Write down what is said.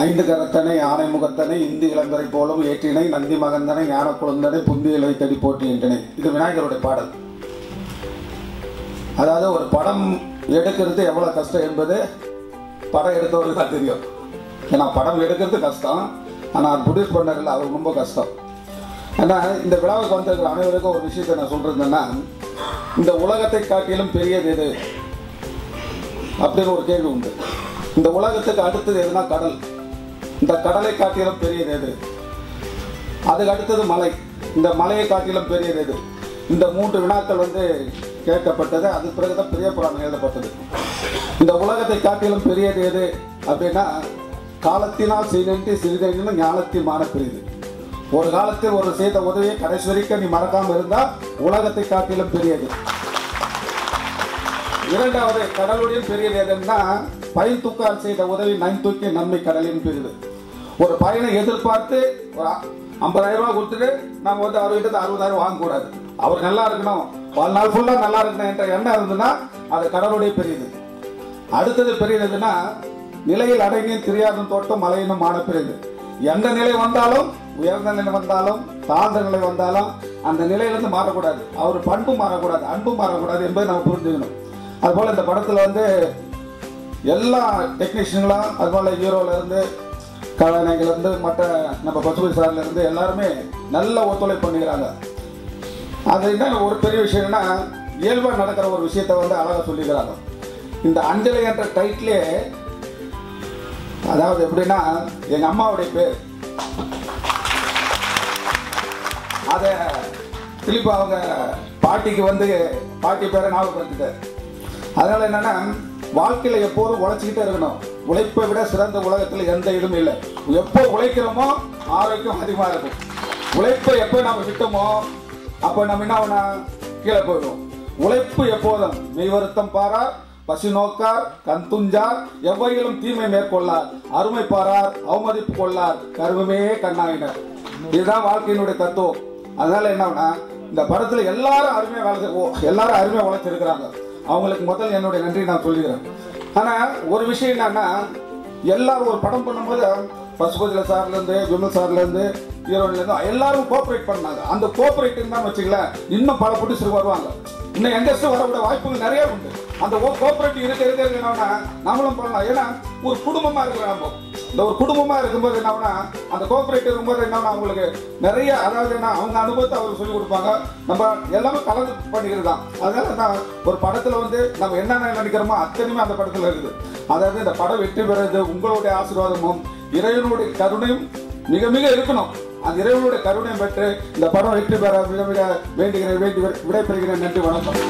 ஐந்து கரத்தனை ஆனை முகத்தனை இந்தி இளந்தரை போலும் ஏற்றினை நந்தி மகந்தனை ஞான குழந்தனை புந்தியலை தடி போட்டி என்றனை. இது விநாயகருடைய பாடல். அதாவது ஒரு படம் எடுக்கிறது எவ்வளோ கஷ்டம் என்பது படம் எடுத்தவருக்கு தான் தெரியும். ஏன்னா படம் எடுக்கிறது கஷ்டம், ஆனால் ப்ரொடியூஸ் பண்ணதில்லை அது ரொம்ப கஷ்டம். ஏன்னா இந்த விழாவுக்கு வந்திருக்கிற அனைவருக்கும் ஒரு விஷயத்தை நான் சொல்கிறதுன்னா, இந்த உலகத்தை காட்டிலும் பெரியது எது அப்படின்னு ஒரு கேள்வி உண்டு. இந்த உலகத்துக்கு அடுத்தது எதுனா கடல். இந்த கடலை காட்டிலும் பெரியது எது? அதுக்கு அடுத்தது மலை. இந்த மலையை காட்டிலும் பெரியது எது? இந்த 3 வினாக்கள் கேட்கப்பட்டது. அதுக்கு பிறகுதான் பெரிய புராணம் எழுதப்பட்டது. இந்த உலகத்தை காட்டிலும் பெரியது எது அப்படின்னா, காலத்தினால் செய்தி சிறிதெனினும் ஞானத்தின் மான பெரியது. ஒரு காலத்தில் ஒரு செய்த உதவியை கடைசி வரைக்கும் நீ மறக்காம இருந்தால் உலகத்தை காட்டிலும் பெரியது. இரண்டாவது, கடலுடைய பெரியது எதுன்னா, பயன் தூக்கால் செய்த உதவி நைந்தூக்கி நன்மை கடலின் பெரியது. ஒரு பயனை எதிர்பார்த்து ஒரு 50,000 ரூபாய் கொடுத்துட்டு நம்ம அவர்கிட்ட 60,000 வாங்கக்கூடாது. அவர் நல்லா இருக்கணும், வாழ்நாள் ஃபுல்லாக நல்லா இருக்கணும் என்ற எண்ணம் இருந்ததுன்னா அது கடலுடைய பெரியது. அடுத்தது பெரியதுன்னா, நிலையில் அடங்கி தெரியாத தோட்டம் மலையினும் மான பெரியது. எந்த நிலை வந்தாலும், உயர்ந்த நிலை வந்தாலும் தாழ்ந்த நிலை வந்தாலும் அந்த நிலையிலிருந்து மாறக்கூடாது. அவர் பண்பு மாறக்கூடாது, அன்பு மாறக்கூடாது என்பதை நம்ம புரிஞ்சுக்கணும். அதுபோல் இந்த படத்தில் எல்லா டெக்னீஷியன்களும், அதுபோல் ஹீரோலேருந்து கதாநாயகிலேருந்து மற்ற நம்ம பசுபதி சார்லேருந்து எல்லாருமே நல்ல ஒத்துழைப்பு பண்ணிக்கிறாங்க. அது என்ன ஒரு பெரிய விஷயம்னா, இயல்பாக நடக்கிற ஒரு விஷயத்தை அழகாக சொல்லிக்கிறாங்க. இந்த அஞ்சலி என்ற டைட்டிலே, அதாவது எப்படின்னா, எங்கள் அம்மாவுடைய பேர் அதை திருப்பி அவங்க பாட்டிக்கு பாட்டி பேரை ஞாபகப்படுத்திட்டார். அதனால என்னன்னா, வாழ்க்கையில் எப்போதும் உழைச்சிக்கிட்டே இருக்கணும். உழைப்பை விட சிறந்த உலகத்தில் எந்த இதுவும் இல்லை. எப்போ உழைக்கிறோமோ ஆரோக்கியம் அதிகமாக இருக்கும். உழைப்பை எப்போ நம்ம விட்டோமோ அப்போ நம்ம என்ன கீழே போயிடுவோம். உழைப்பு எப்போதும் மெய் வருத்தம் பாரார், பசி நோக்கார், கண் துஞ்சார், எவ்வகையிலும் தீமை மேற்கொள்ளார், அருமை பாரார், அவமதிப்பு கொள்ளார், கருவமே கண்ணாயினர். இதுதான் வாழ்க்கையினுடைய தத்துவம். அதனால என்னன்னா, இந்த படத்தில் எல்லாரும் அருமையாக உழைச்சிருக்கிறாங்க. அவங்களுக்கு முதல் என்னுடைய நன்றி நான் சொல்லிக்கிறேன். ஆனால் ஒரு விஷயம் என்னன்னா, எல்லாரும் ஒரு படம் பண்ணும்போது பசுபதியில் சார்லேருந்து, விமல் சார்லேருந்து, ஹீரோயின்லேருந்து எல்லாரும் கோஆப்ரேட் பண்ணாங்க. அந்த கோஆப்ரேட்டிங் தான் வச்சுக்கலேன், இன்னும் பல ப்ரொடியூசர் வருவாங்க. இன்னும் எங்கேஸ்ட்டு வரக்கூடிய வாய்ப்புகள் நிறைய உண்டு. அந்த கோஆப்ரேட்டிவ் இருக்க என்னன்னா நம்மளும் பண்ணலாம். ஏன்னா ஒரு குடும்பமாக இருக்கிற நம்ம இந்த ஒரு குடும்பமாக இருக்கும்போது என்னன்னா, அந்த கோஆப்ரேட் இருக்கும்போது என்னன்னா அவங்களுக்கு நிறைய, அதாவது என்ன, அவங்க அனுபவத்தை அவருக்கு சொல்லிக் கொடுப்பாங்க. நம்ம எல்லாமே கலந்து பண்ணிக்கிறது தான். அதனால நான் ஒரு படத்தில் நம்ம என்னென்ன நினைக்கிறோமோ அத்தனையுமே அந்த படத்தில் இருக்குது. அதாவது இந்த படம் வெற்றி பெறுறது உங்களுடைய ஆசீர்வாதமும் இறைவனுடைய கருணையும் மிக மிக இருக்கணும். அந்த இறைவனுடைய கருணையை பெற்று இந்த படம் வெற்றி பெற மிக மிக வேண்டுகிறேன், விடைபெறுகிறேன். நன்றி, வணக்கம்.